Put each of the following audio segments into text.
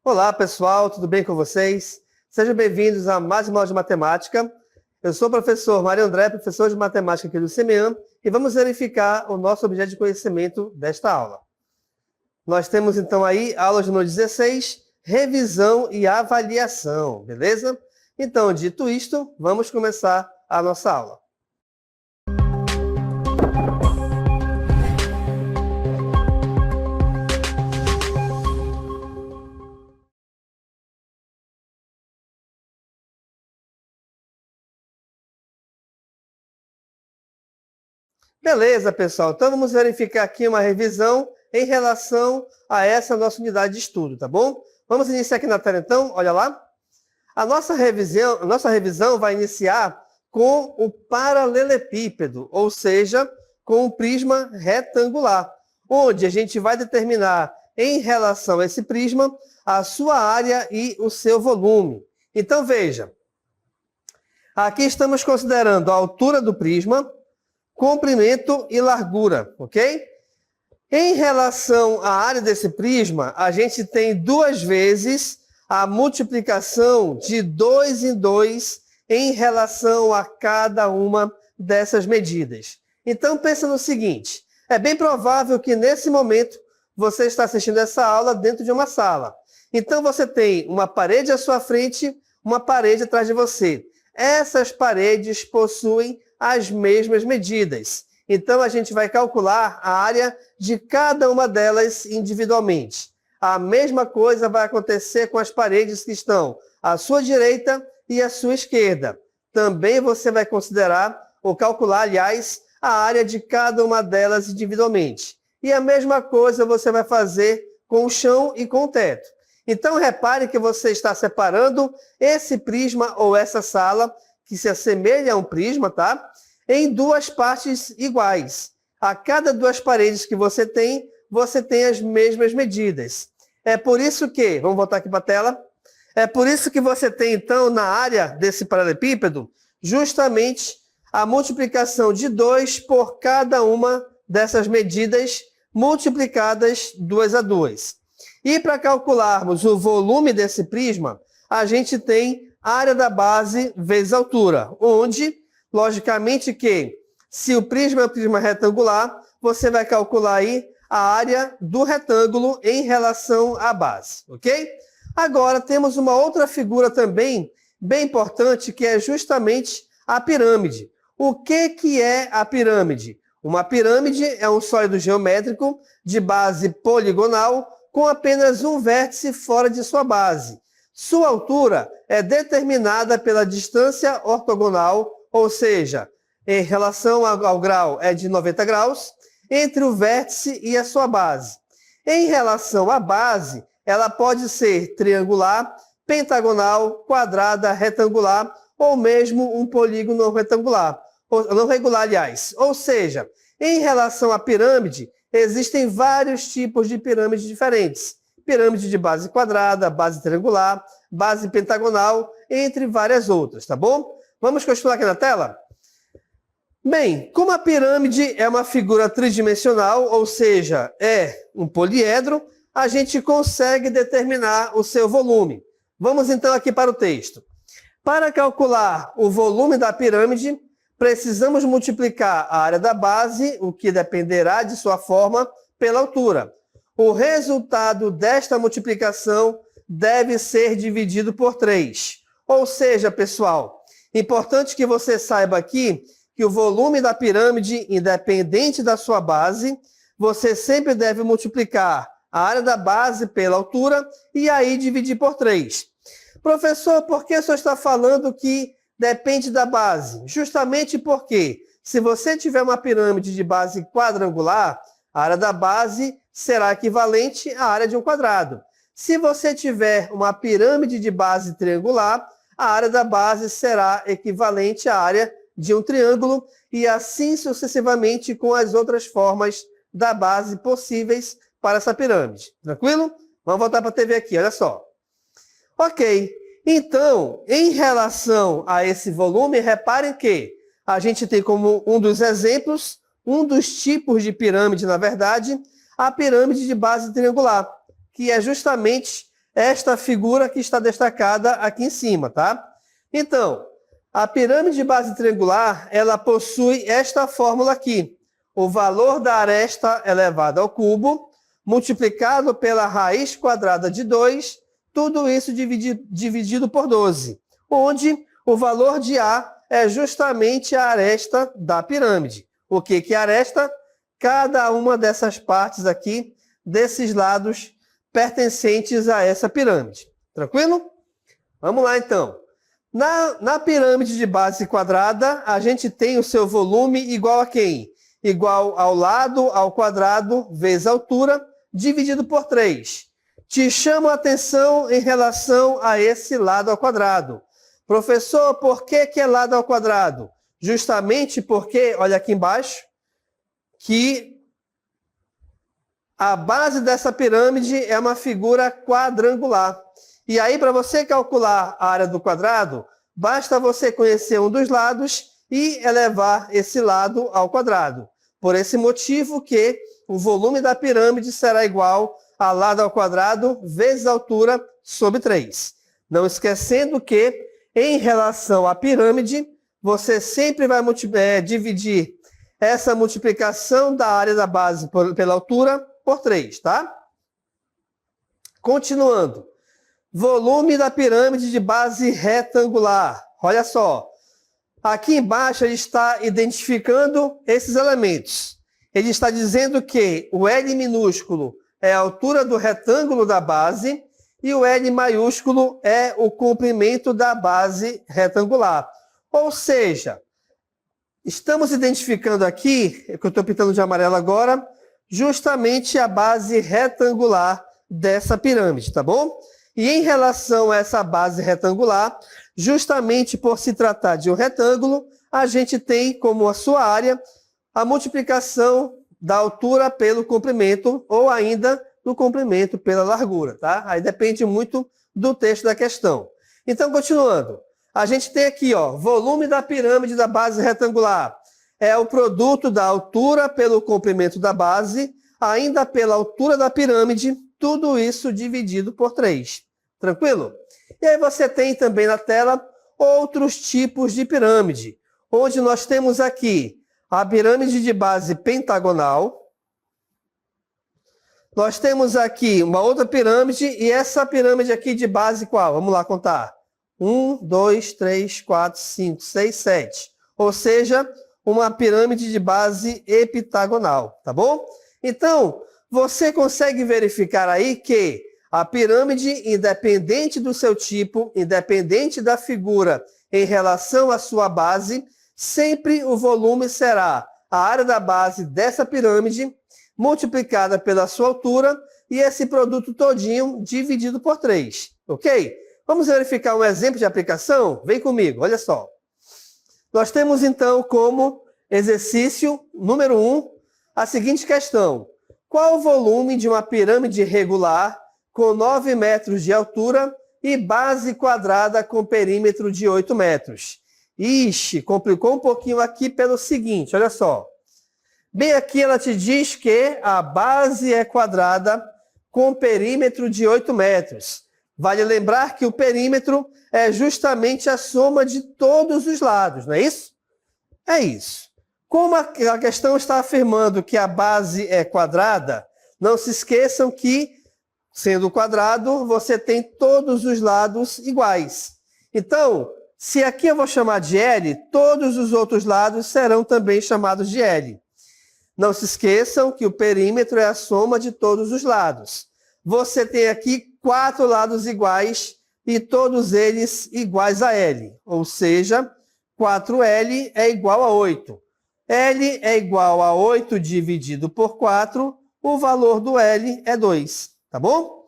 Olá, pessoal, tudo bem com vocês? Sejam bem-vindos a mais uma aula de matemática. Eu sou o professor Mário André, professor de matemática aqui do CMEAM, e vamos verificar o nosso objeto de conhecimento desta aula. Nós temos, então, aí, aula de número 16, revisão e avaliação, beleza? Então, dito isto, vamos começar a nossa aula. Beleza, pessoal. Então, vamos verificar aqui uma revisão em relação a essa nossa unidade de estudo, tá bom? Vamos iniciar aqui na tela, então. Olha lá. A nossa revisão vai iniciar com o paralelepípedo, ou seja, com um prisma retangular, onde a gente vai determinar, em relação a esse prisma, a sua área e o seu volume. Então, veja. Aqui estamos considerando a altura do prisma, comprimento e largura, ok? Em relação à área desse prisma, a gente tem duas vezes a multiplicação de 2 em 2 em relação a cada uma dessas medidas. Então, pensa no seguinte, é bem provável que nesse momento você está assistindo essa aula dentro de uma sala. Então, você tem uma parede à sua frente, uma parede atrás de você. Essas paredes possuem as mesmas medidas. Então, a gente vai calcular a área de cada uma delas individualmente. A mesma coisa vai acontecer com as paredes que estão à sua direita e à sua esquerda. Também você vai considerar, ou calcular, aliás, a área de cada uma delas individualmente. E a mesma coisa você vai fazer com o chão e com o teto. Então, repare que você está separando esse prisma ou essa sala, que se assemelha a um prisma, tá? Em duas partes iguais. A cada duas paredes que você tem as mesmas medidas. É por isso que, vamos voltar aqui para a tela, é por isso que você tem, então, na área desse paralelepípedo, justamente a multiplicação de 2 por cada uma dessas medidas multiplicadas 2 a 2. E para calcularmos o volume desse prisma, a gente tem a área da base vezes a altura, onde, logicamente, que se o prisma é um prisma retangular, você vai calcular aí a área do retângulo em relação à base, ok? Agora, temos uma outra figura também bem importante, que é justamente a pirâmide. O que é a pirâmide? Uma pirâmide é um sólido geométrico de base poligonal com apenas um vértice fora de sua base. Sua altura é determinada pela distância ortogonal, ou seja, em relação ao grau é de 90 graus, entre o vértice e a sua base. Em relação à base, ela pode ser triangular, pentagonal, quadrada, retangular, ou mesmo um polígono não retangular, não regular, aliás. Ou seja, em relação à pirâmide, existem vários tipos de pirâmides diferentes. Pirâmide de base quadrada, base triangular, base pentagonal, entre várias outras, tá bom? Vamos continuar aqui na tela? Bem, como a pirâmide é uma figura tridimensional, ou seja, é um poliedro, a gente consegue determinar o seu volume. Vamos então aqui para o texto. Para calcular o volume da pirâmide, precisamos multiplicar a área da base, o que dependerá de sua forma, pela altura. O resultado desta multiplicação deve ser dividido por 3. Ou seja, pessoal, importante que você saiba aqui que o volume da pirâmide, independente da sua base, você sempre deve multiplicar a área da base pela altura e aí dividir por 3. Professor, por que o senhor está falando que depende da base? Justamente porque, se você tiver uma pirâmide de base quadrangular, a área da base será equivalente à área de um quadrado. Se você tiver uma pirâmide de base triangular, a área da base será equivalente à área de um triângulo e assim sucessivamente com as outras formas da base possíveis para essa pirâmide. Tranquilo? Vamos voltar para a TV aqui, olha só. Ok, então, em relação a esse volume, reparem que a gente tem como um dos exemplos, um dos tipos de pirâmide, na verdade, a pirâmide de base triangular, que é justamente esta figura que está destacada aqui em cima, tá? Então, a pirâmide de base triangular, ela possui esta fórmula aqui. O valor da aresta elevado ao cubo, multiplicado pela raiz quadrada de 2, tudo isso dividido por 12, onde o valor de A é justamente a aresta da pirâmide. O que é a aresta? Cada uma dessas partes aqui, desses lados pertencentes a essa pirâmide. Tranquilo? Vamos lá, então. Na pirâmide de base quadrada, a gente tem o seu volume igual a quem? Igual ao lado ao quadrado vezes a altura, dividido por 3. Te chamo a atenção em relação a esse lado ao quadrado. Professor, por que é lado ao quadrado? Justamente porque, olha aqui embaixo, que a base dessa pirâmide é uma figura quadrangular. E aí, para você calcular a área do quadrado, basta você conhecer um dos lados e elevar esse lado ao quadrado. Por esse motivo que o volume da pirâmide será igual a lado ao quadrado vezes a altura sobre 3. Não esquecendo que, em relação à pirâmide, você sempre vai dividir essa multiplicação da área da base pela altura por 3, tá? Continuando. Volume da pirâmide de base retangular. Olha só. Aqui embaixo ele está identificando esses elementos. Ele está dizendo que o L minúsculo é a altura do retângulo da base e o L maiúsculo é o comprimento da base retangular. Ou seja, estamos identificando aqui, que eu estou pintando de amarelo agora, justamente a base retangular dessa pirâmide, tá bom? E em relação a essa base retangular, justamente por se tratar de um retângulo, a gente tem como a sua área a multiplicação da altura pelo comprimento ou ainda do comprimento pela largura, tá? Aí depende muito do texto da questão. Então, continuando. A gente tem aqui, ó, volume da pirâmide da base retangular. É o produto da altura pelo comprimento da base, ainda pela altura da pirâmide, tudo isso dividido por 3. Tranquilo? E aí você tem também na tela outros tipos de pirâmide, onde nós temos aqui a pirâmide de base pentagonal. Nós temos aqui uma outra pirâmide, e essa pirâmide aqui de base qual? Vamos lá contar. 1, 2, 3, 4, 5, 6, 7. Ou seja, uma pirâmide de base heptagonal, tá bom? Então, você consegue verificar aí que a pirâmide, independente do seu tipo, independente da figura em relação à sua base, sempre o volume será a área da base dessa pirâmide multiplicada pela sua altura e esse produto todinho dividido por 3, ok? Vamos verificar um exemplo de aplicação? Vem comigo, olha só. Nós temos então como exercício número 1 a seguinte questão. Qual o volume de uma pirâmide regular com 9 metros de altura e base quadrada com perímetro de 8 metros? Ixi, complicou um pouquinho aqui pelo seguinte, olha só. Bem aqui ela te diz que a base é quadrada com perímetro de 8 metros. Vale lembrar que o perímetro é justamente a soma de todos os lados, não é isso? É isso. Como a questão está afirmando que a base é quadrada, não se esqueçam que, sendo quadrado, você tem todos os lados iguais. Então, se aqui eu vou chamar de L, todos os outros lados serão também chamados de L. Não se esqueçam que o perímetro é a soma de todos os lados. Você tem aqui 4 lados iguais e todos eles iguais a L. Ou seja, 4L é igual a 8. L é igual a 8 dividido por 4, o valor do L é 2, tá bom?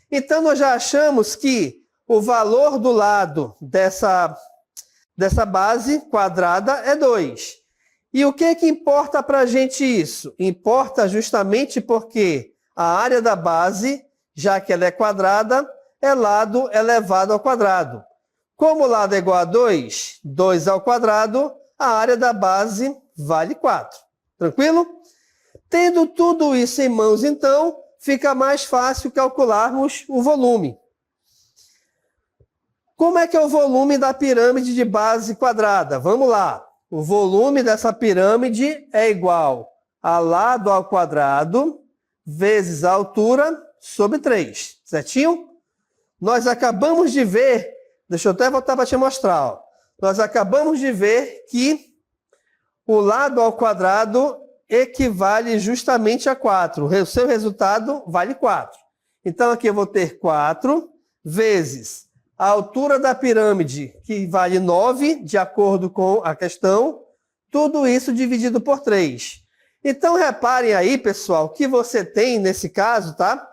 Então, nós já achamos que o valor do lado dessa base quadrada é 2. E o que importa para a gente isso? Importa justamente porque a área da base, já que ela é quadrada, é lado elevado ao quadrado. Como o lado é igual a 2, 2 ao quadrado, a área da base vale 4. Tranquilo? Tendo tudo isso em mãos, então, fica mais fácil calcularmos o volume. Como é que é o volume da pirâmide de base quadrada? Vamos lá. O volume dessa pirâmide é igual a lado ao quadrado vezes a altura sobre 3. Certinho? Nós acabamos de ver, deixa eu até voltar para te mostrar. Ó. Nós acabamos de ver que o lado ao quadrado equivale justamente a 4. O seu resultado vale 4. Então, aqui eu vou ter 4 vezes a altura da pirâmide, que vale 9, de acordo com a questão. Tudo isso dividido por 3. Então, reparem aí, pessoal, que você tem, nesse caso, tá?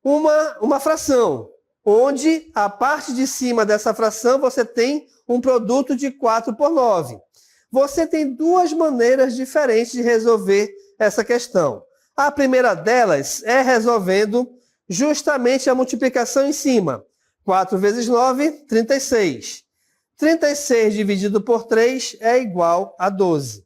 Uma fração, onde a parte de cima dessa fração você tem um produto de 4 por 9. Você tem duas maneiras diferentes de resolver essa questão. A primeira delas é resolvendo justamente a multiplicação em cima. 4 vezes 9, 36. 36 dividido por 3 é igual a 12.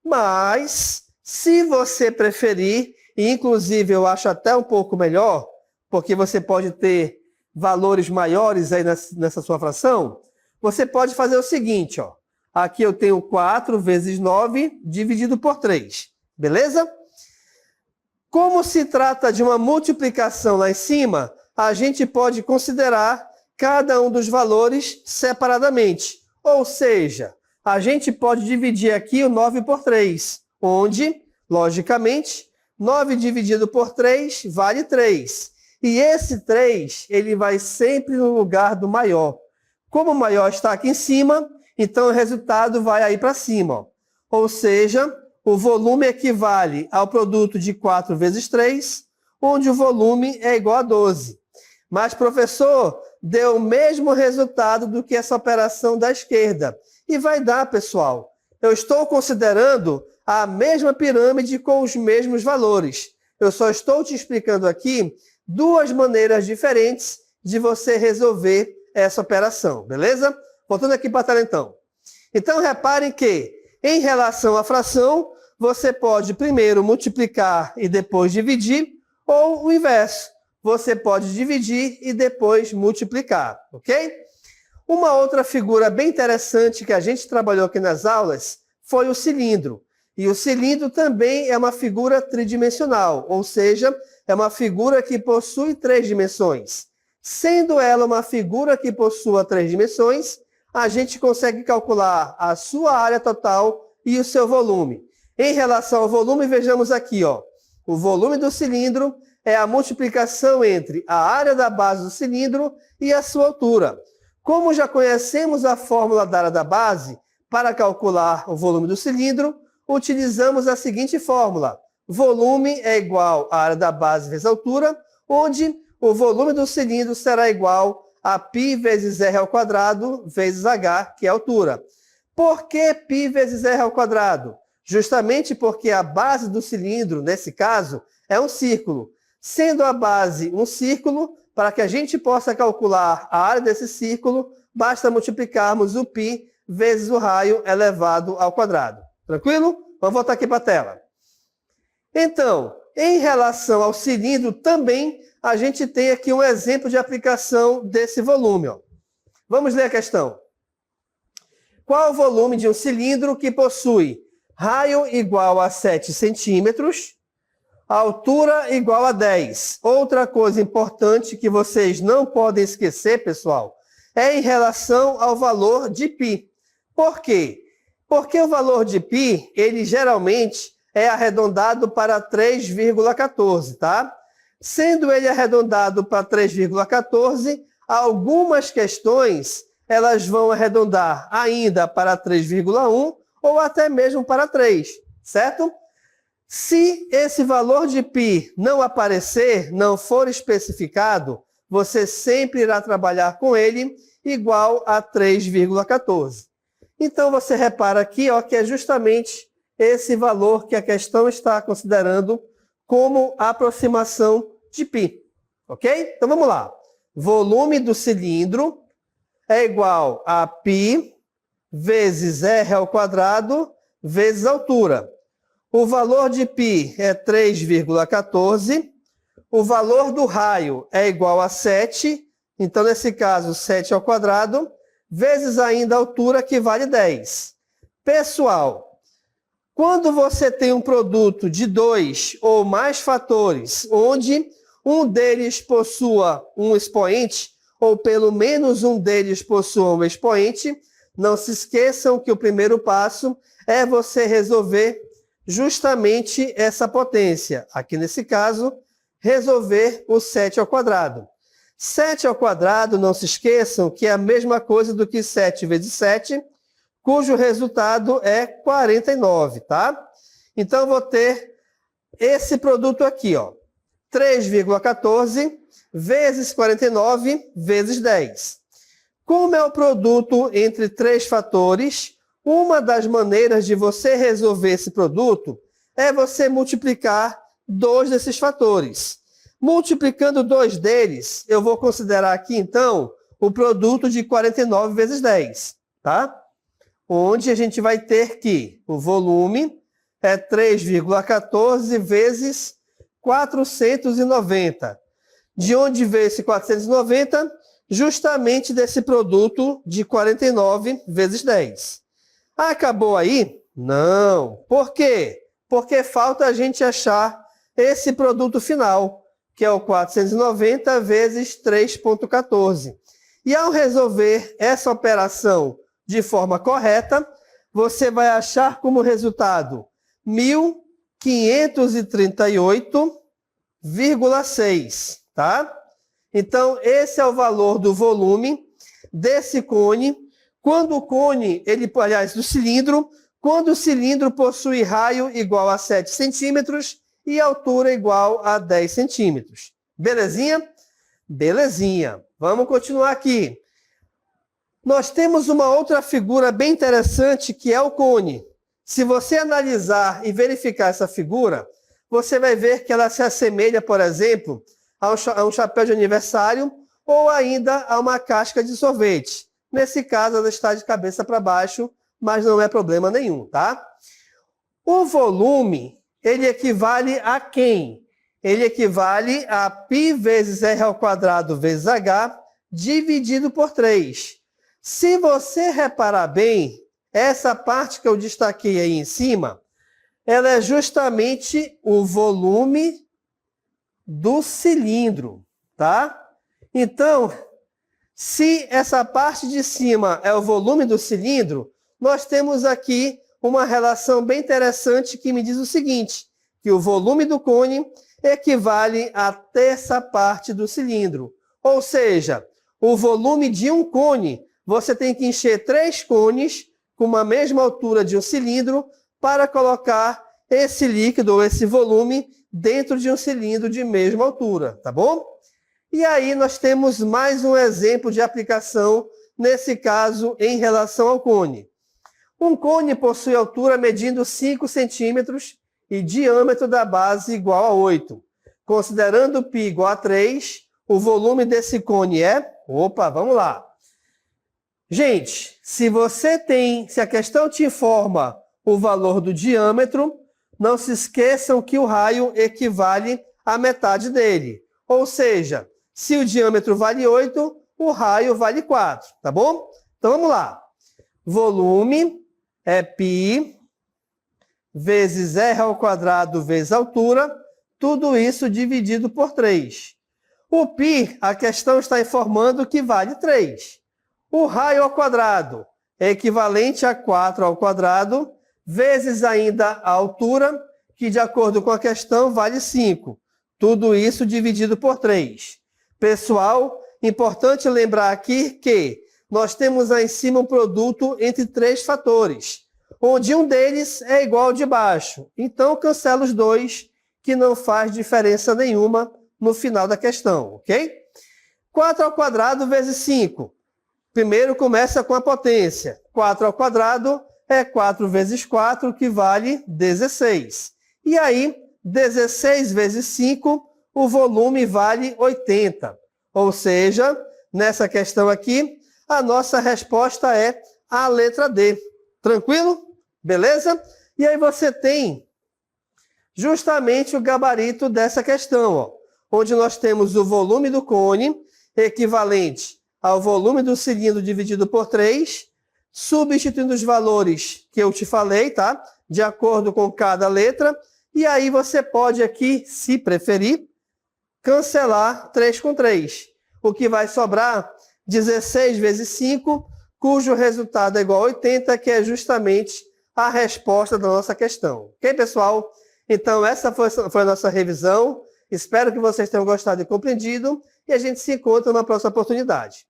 Mas, se você preferir, e inclusive eu acho até um pouco melhor, porque você pode ter valores maiores aí nessa sua fração, você pode fazer o seguinte, ó. Aqui eu tenho 4 vezes 9 dividido por 3. Beleza? Como se trata de uma multiplicação lá em cima, a gente pode considerar cada um dos valores separadamente. Ou seja, a gente pode dividir aqui o 9 por 3, onde, logicamente, 9 dividido por 3 vale 3. E esse 3, ele vai sempre no lugar do maior. Como o maior está aqui em cima, então o resultado vai aí para cima. Ó. Ou seja, o volume equivale ao produto de 4 vezes 3, onde o volume é igual a 12. Mas, professor, deu o mesmo resultado do que essa operação da esquerda. E vai dar, pessoal. Eu estou considerando a mesma pirâmide com os mesmos valores. Eu só estou te explicando aqui duas maneiras diferentes de você resolver essa operação, beleza? Voltando aqui para a tela, então. Então, reparem que, em relação à fração, você pode primeiro multiplicar e depois dividir, ou o inverso. Você pode dividir e depois multiplicar, ok? Uma outra figura bem interessante que a gente trabalhou aqui nas aulas foi o cilindro. E o cilindro também é uma figura tridimensional, ou seja, é uma figura que possui 3 dimensões. Sendo ela uma figura que possua 3 dimensões, a gente consegue calcular a sua área total e o seu volume. Em relação ao volume, vejamos aqui, ó, o volume do cilindro é a multiplicação entre a área da base do cilindro e a sua altura. Como já conhecemos a fórmula da área da base, para calcular o volume do cilindro, utilizamos a seguinte fórmula. Volume é igual à área da base vezes a altura, onde o volume do cilindro será igual a π vezes r ao quadrado vezes h, que é a altura. Por que π vezes r ao quadrado? Justamente porque a base do cilindro, nesse caso, é um círculo. Sendo a base um círculo, para que a gente possa calcular a área desse círculo, basta multiplicarmos o π vezes o raio elevado ao quadrado. Tranquilo? Vamos voltar aqui para a tela. Então, em relação ao cilindro também, a gente tem aqui um exemplo de aplicação desse volume. Ó. Vamos ler a questão. Qual o volume de um cilindro que possui raio igual a 7 centímetros, altura igual a 10? Outra coisa importante que vocês não podem esquecer, pessoal, é em relação ao valor de π. Por quê? Porque o valor de π, ele geralmente é arredondado para 3,14, tá? Sendo ele arredondado para 3,14, algumas questões elas vão arredondar ainda para 3,1 ou até mesmo para 3, certo? Se esse valor de π não aparecer, não for especificado, você sempre irá trabalhar com ele igual a 3,14. Então, você repara aqui ó, que é justamente esse valor que a questão está considerando como aproximação de π. Ok? Então, vamos lá. Volume do cilindro é igual a π vezes r ao quadrado vezes a altura. O valor de π é 3,14. O valor do raio é igual a 7 Então, nesse caso, 7 ao quadrado, vezes ainda a altura, que vale 10. Pessoal, quando você tem um produto de 2 ou mais fatores, onde um deles possua um expoente, ou pelo menos um deles possua um expoente, não se esqueçam que o primeiro passo é você resolver justamente essa potência. Aqui nesse caso, resolver o 7 ao quadrado. 7 ao quadrado, não se esqueçam que é a mesma coisa do que 7 vezes 7, cujo resultado é 49, tá? Então, eu vou ter esse produto aqui, ó, 3,14 vezes 49 vezes 10. Como é o produto entre três fatores, uma das maneiras de você resolver esse produto é você multiplicar 2 desses fatores. Multiplicando 2 deles, eu vou considerar aqui, então, o produto de 49 vezes 10, tá? Onde a gente vai ter que o volume é 3,14 vezes 490. De onde veio esse 490? Justamente desse produto de 49 vezes 10. Acabou aí? Não. Por quê? Porque falta a gente achar esse produto final, que é o 490 vezes 3,14. E ao resolver essa operação de forma correta, você vai achar como resultado 1.538,6, tá? Então, esse é o valor do volume desse cone, quando o cone, aliás, do cilindro, quando o cilindro possui raio igual a 7 centímetros e altura igual a 10 centímetros. Belezinha? Belezinha. Vamos continuar aqui. Nós temos uma outra figura bem interessante, que é o cone. Se você analisar e verificar essa figura, você vai ver que ela se assemelha, por exemplo, a um chapéu de aniversário ou ainda a uma casca de sorvete. Nesse caso, ela está de cabeça para baixo, mas não é problema nenhum, tá? O volume, ele equivale a quem? Ele equivale a π vezes r ao quadrado vezes h dividido por 3. Se você reparar bem, essa parte que eu destaquei aí em cima, ela é justamente o volume do cilindro, tá? Então, se essa parte de cima é o volume do cilindro, nós temos aqui uma relação bem interessante que me diz o seguinte, que o volume do cone equivale a terça parte do cilindro. Ou seja, o volume de um cone, você tem que encher 3 cones com uma mesma altura de um cilindro para colocar esse líquido ou esse volume dentro de um cilindro de mesma altura, tá bom? E aí nós temos mais um exemplo de aplicação, nesse caso, em relação ao cone. Um cone possui altura medindo 5 centímetros e diâmetro da base igual a 8. Considerando π igual a 3, o volume desse cone é... Opa, vamos lá. Gente, se a questão te informa o valor do diâmetro, não se esqueçam que o raio equivale à metade dele. Ou seja, se o diâmetro vale 8, o raio vale 4, tá bom? Então vamos lá. Volume é π vezes r ao quadrado vezes altura, tudo isso dividido por 3. O π, a questão está informando que vale 3. O raio ao quadrado é equivalente a 4 ao quadrado, vezes ainda a altura, que de acordo com a questão vale 5. Tudo isso dividido por 3. Pessoal, importante lembrar aqui que nós temos aí em cima um produto entre 3 fatores, onde um deles é igual ao de baixo. Então, cancela os 2, que não faz diferença nenhuma no final da questão, ok? 4 ao quadrado vezes 5. Primeiro começa com a potência. 4 ao quadrado é 4 vezes 4, que vale 16. E aí, 16 vezes 5, o volume vale 80. Ou seja, nessa questão aqui, a nossa resposta é a letra D. Tranquilo? Beleza? E aí você tem justamente o gabarito dessa questão, ó, onde nós temos o volume do cone equivalente ao volume do cilindro dividido por 3, substituindo os valores que eu te falei, tá? De acordo com cada letra. E aí você pode aqui, se preferir, cancelar 3 com 3. O que vai sobrar? 16 vezes 5, cujo resultado é igual a 80, que é justamente a resposta da nossa questão. Ok, pessoal? Então, essa foi a nossa revisão. Espero que vocês tenham gostado e compreendido. E a gente se encontra na próxima oportunidade.